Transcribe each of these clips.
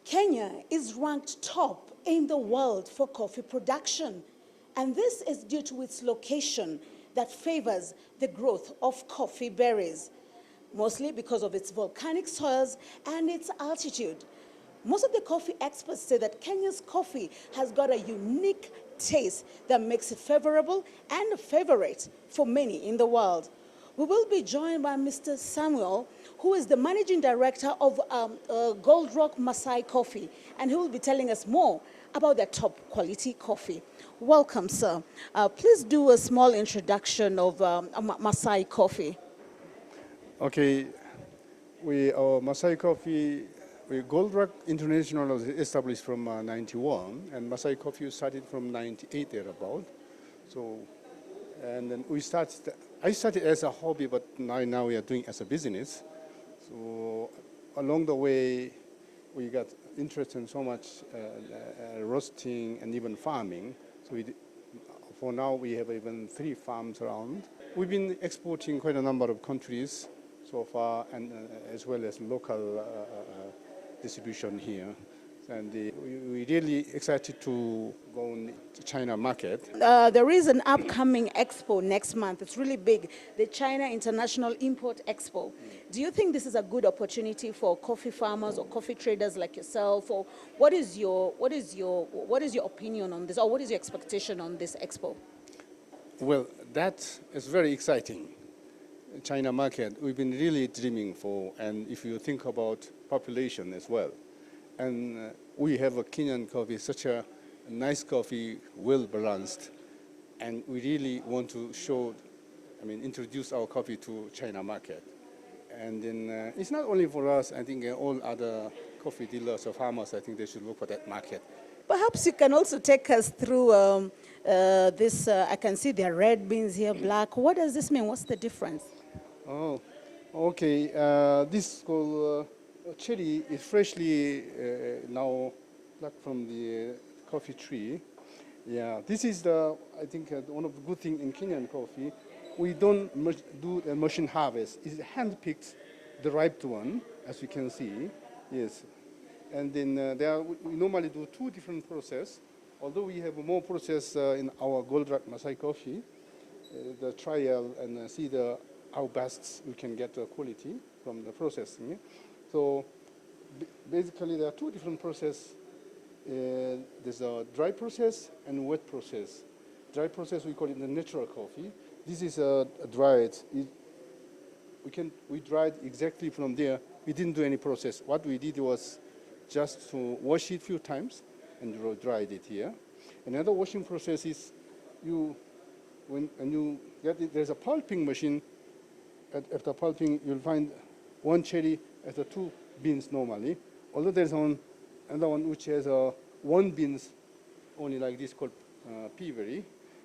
Kenya is ranked top in the world for coffee production, and this is due to its location that favors the growth of coffee berries, mostly because of its volcanic soils and its altitude. Most of the coffee experts say that Kenya's coffee has got a unique taste that makes it favorable and a favorite for many in the world. We will be joined by Mr. Samuel, who is the managing director of GoldRock Masai Coffee, and he will be telling us more about their top quality coffee. Welcome, sir. Please do a small introduction of Masai Coffee. Okay, our Masai Coffee, GoldRock International was established from 91, and Masai Coffee started from 98 thereabout. So, and then I started as a hobby, but now we are doing as a business. So along the way, we got interested in so much roasting and even farming. So for now, we have even 3 farms around. We've been exporting quite a number of countries so far, and as well as local distribution here. And we're really excited to go on the China market. There is an upcoming expo next month. It's really big, the China International Import Expo. Do you think this is a good opportunity for coffee farmers or coffee traders like yourself? Or what is your opinion on this, or what is your expectation on this expo? Well, that is very exciting. China market, we've been really dreaming for, and if you think about population as well. And we have a Kenyan coffee, such a nice coffee, well balanced, and we really want to introduce our coffee to China market. And then it's not only for us, I think all other coffee dealers or farmers, I think they should look for that market. Perhaps you can also take us through this, I can see there are red beans here, black. What does this mean? What's the difference? Oh, okay. This is called cherry. Is freshly now plucked from the coffee tree. Yeah, this is I think one of the good things in Kenyan coffee. We don't do a machine harvest. It's hand-picked, the ripe one, as you can see. Yes, and then we normally do 2 different processes. Although we have more process in our GoldRock Masai coffee, the trial and see how best we can get the quality from the processing. So basically there are 2 different processes. There's a dry process and wet process. Dry process, we call it the natural coffee. This is dried. We dried exactly from there. We didn't do any process. What we did was just to wash it a few times and dried it here. Another washing process is when you get it, there's a pulping machine. After pulping, you'll find 1 cherry as 2 beans normally. Although there's another one which has 1 beans only like this called peaberry.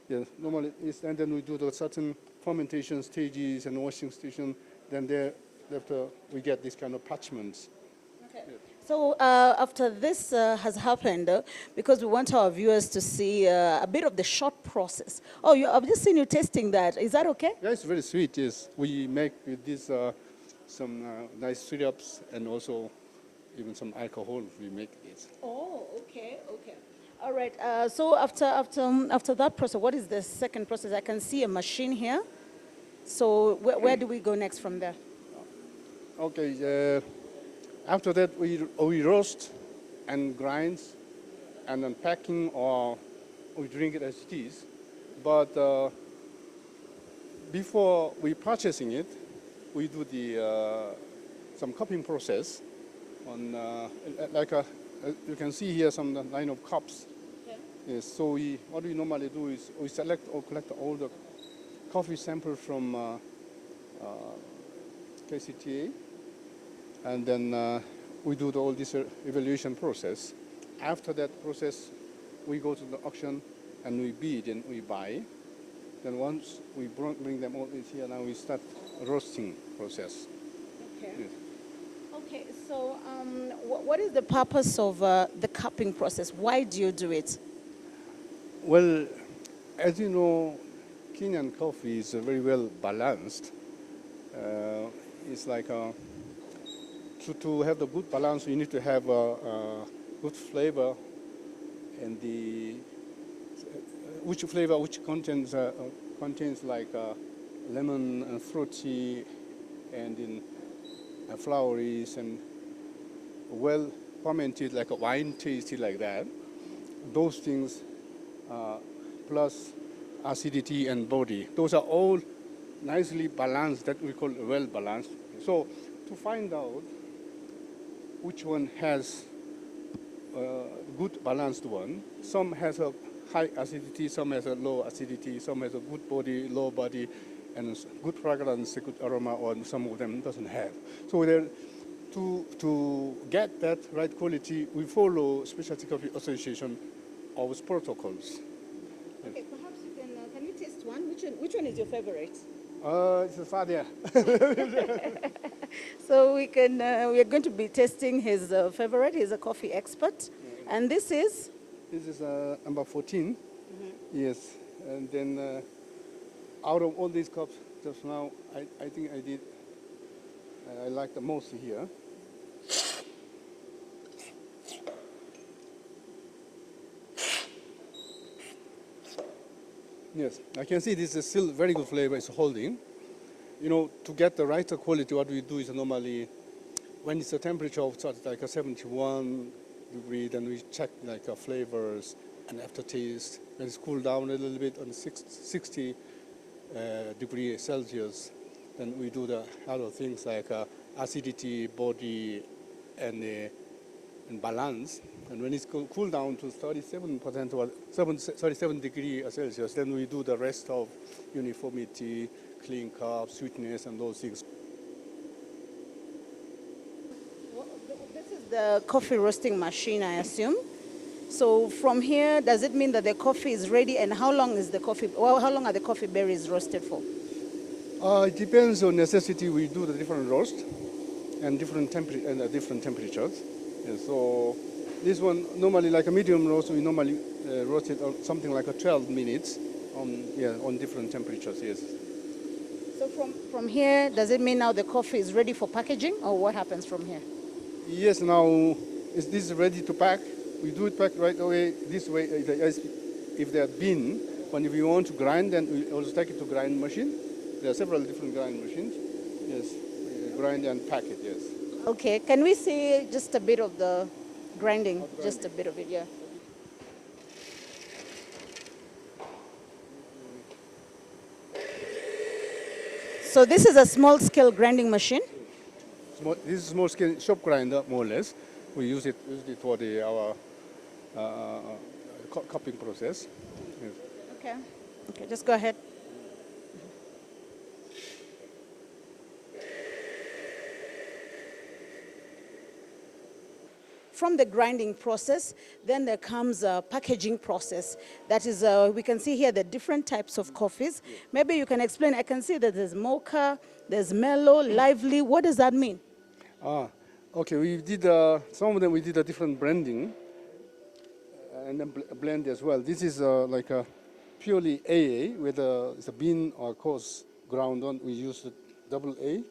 Yes, normally and then we do the certain fermentation stages and washing station. Then after we get this kind of parchments. Okay. Yes. So after this has happened, because we want our viewers to see a bit of the short process. Oh, I've just seen you tasting that. Is that okay? Yeah, it's very sweet. Yes, we make with this some nice syrups and also even some alcohol. We make this. Oh, okay, okay. All right. So after that process, what is the second process? I can see a machine here. So where do we go next from there? Okay. After that, we roast and grind and then packing, or we drink it as it is. But before we purchasing it, we do some cupping process. On you can see here some line of cups. Okay. Yes. So what we normally do is we select or collect all the coffee samples from CIIE. And then we do all this evaluation process. After that process, we go to the auction and we bid and we buy. Then once we bring them all in here, now we start roasting process. Okay. Yes. Okay. So what is the purpose of the cupping process? Why do you do it? Well, as you know, Kenyan coffee is very well balanced. It's like to have the good balance, you need to have a good flavor, and which flavor which contains like lemon and fruity, and in flowery and well fermented, like a wine tasty like that. Those things plus acidity and body, those are all nicely balanced, that we call well balanced. So to find out which one has a good balanced one, some has a high acidity, some has a low acidity, some has a good body, low body, and good fragrance, good aroma, or some of them doesn't have. So there, to get that right quality, we follow Specialty Coffee Association of protocols. Okay, perhaps you can you taste one? Which one is your favorite? It's a Sadia. So we are going to be testing his favorite. He's a coffee expert, and this is. This is number 14. Yes, and then out of all these cups just now, I think I like the most here. Yes, I can see this is still very good flavor. It's holding. You know, to get the right quality, what we do is normally, when it's a temperature of like a 71 degree, then we check like flavors and aftertaste. When it's cooled down a little bit on 60 degrees Celsius, then we do the other things like acidity, body, and balance. And when it's cooled down to 37% or 37 degrees Celsius, then we do the rest of uniformity, clean cup, sweetness, and those things. This is the coffee roasting machine, I assume. So from here, does it mean that the coffee is ready? And how long is the coffee? Well, how long are the coffee berries roasted for? It depends on necessity. We do the different roast and different temperatures. And so this one normally like a medium roast. We normally roast it on something like a 12 minutes on different temperatures. Yes. So from here, does it mean now the coffee is ready for packaging, or what happens from here? Yes. Now is this ready to pack? We do it pack right away. This way, if they are bin, when we want to grind, then we also take it to grind machine. There are several different grind machines. Yes, we grind and pack it. Yes. Okay, can we see just a bit of the grinding? Just a bit of it, yeah. So this is a small-scale grinding machine? This is small scale shop grinder, more or less. We use it for our cupping process. Yes. Okay. Okay, just go ahead. From the grinding process, then there comes a packaging process. That is, we can see here the different types of coffees. Maybe you can explain. I can see that there's mocha, there's mellow, lively. What does that mean? Okay. We did some of them. We did a different branding and then blend as well. This is like a purely AA with it's a bean or coarse ground on. We used double A,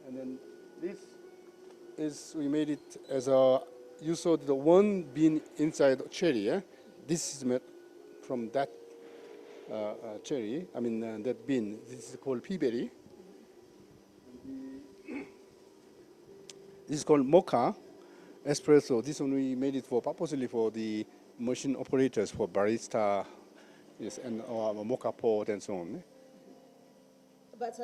and then this is we made it as a. You saw the one bean inside cherry. Yeah? This is made from that cherry. I mean that bean. This is called pea berry. This is called mocha espresso. This one we made it purposely for the machine operators, for barista, yes, and mocha pot and so on. But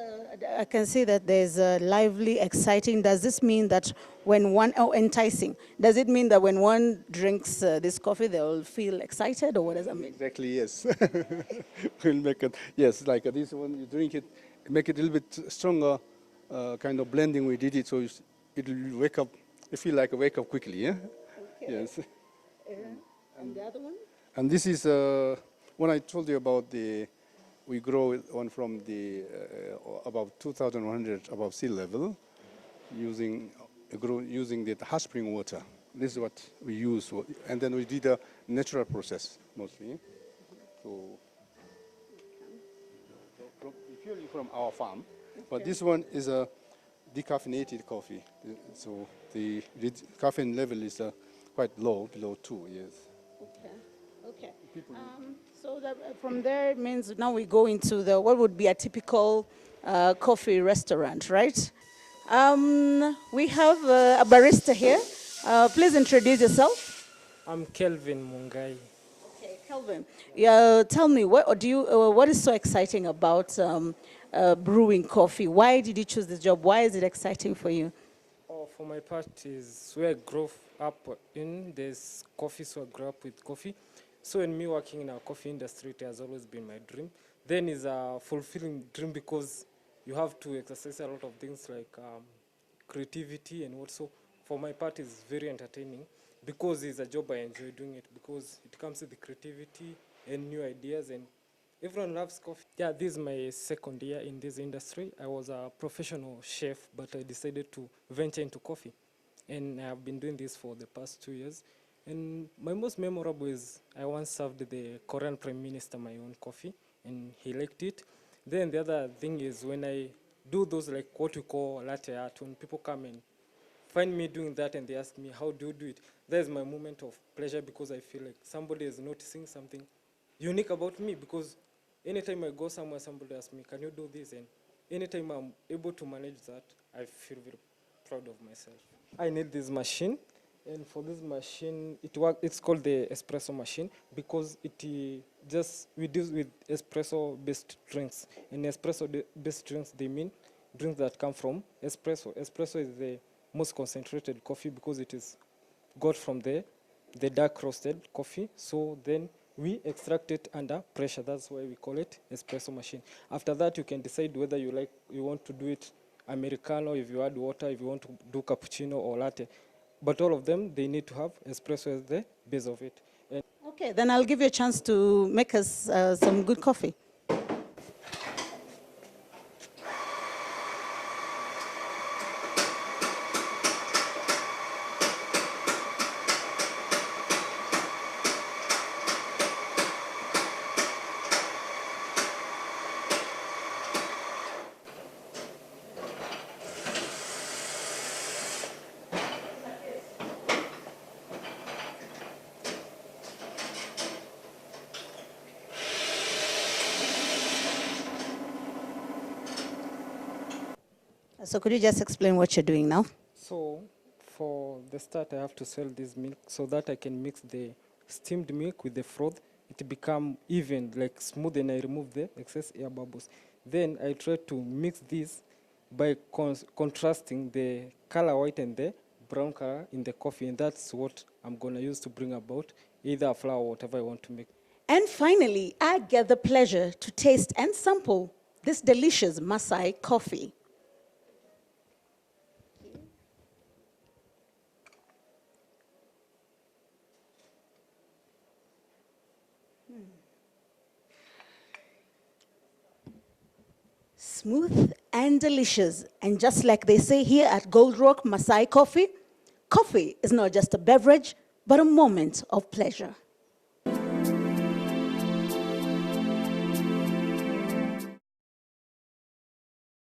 I can see that there's a lively, exciting. Does this mean that when enticing, does it mean that when one drinks this coffee, they'll feel excited, or what does that mean? Exactly, yes. We'll make it, yes, like this one, you drink it, make it a little bit stronger, kind of blending. We did it, so it will wake up, you feel like a wake up quickly, yeah? Okay. Yes. And the other one? And this is, when I told you about we grow one from the about 2,100 above sea level, using the hot spring water. This is what we use, and then we did a natural process mostly. So, purely from our farm, but this one is decaffeinated coffee. So the caffeine level is quite low, below 2, yes. Okay. Okay. So that, from there it means now we go into the what would be a typical coffee restaurant, right? We have a barista here. Please introduce yourself. I'm Kelvin Mungai. Okay, Kelvin. Yeah, tell me what is so exciting about brewing coffee? Why did you choose this job? Why is it exciting for you? Oh, for my part is where I grew up in. There's coffee, so I grew up with coffee. So in me working in our coffee industry, it has always been my dream. Then is a fulfilling dream because you have to exercise a lot of things like creativity and also for my part is very entertaining because it's a job I enjoy doing it because it comes with the creativity and new ideas and everyone loves coffee. Yeah, this is my second year in this industry. I was a professional chef, but I decided to venture into coffee. And I have been doing this for the past 2 years. And my most memorable is I once served the Korean Prime Minister my own coffee, and he liked it. Then the other thing is when I do those like what we call latte art, when people come and find me doing that and they ask me, how do you do it? That is my moment of pleasure because I feel like somebody is noticing something unique about me because anytime I go somewhere, somebody asks me, can you do this? And anytime I'm able to manage that, I feel very proud of myself. I need this machine. And for this machine, it's called the espresso machine because we deal with espresso-based drinks. And espresso-based drinks, they mean drinks that come from espresso. Espresso is the most concentrated coffee because it is got from the dark roasted coffee. So then we extract it under pressure. That's why we call it espresso machine. After that, you can decide whether you want to do it Americano, if you add water, if you want to do cappuccino or latte. But all of them, they need to have espresso as the base of it. And Okay, then I'll give you a chance to make us some good coffee. So could you just explain what you're doing now? so for the start, I have to sell this milk so that I can mix the steamed milk with the froth. It become even, like smooth, and I remove the excess air bubbles. Then I try to mix this by contrasting the color white and the brown color in the coffee, and that's what I'm gonna use to bring about either a flour or whatever I want to make. And finally, I get the pleasure to taste and sample this delicious Masai coffee. Smooth and delicious. And just like they say here at GoldRock Masai Coffee, coffee is not just a beverage, but a moment of pleasure.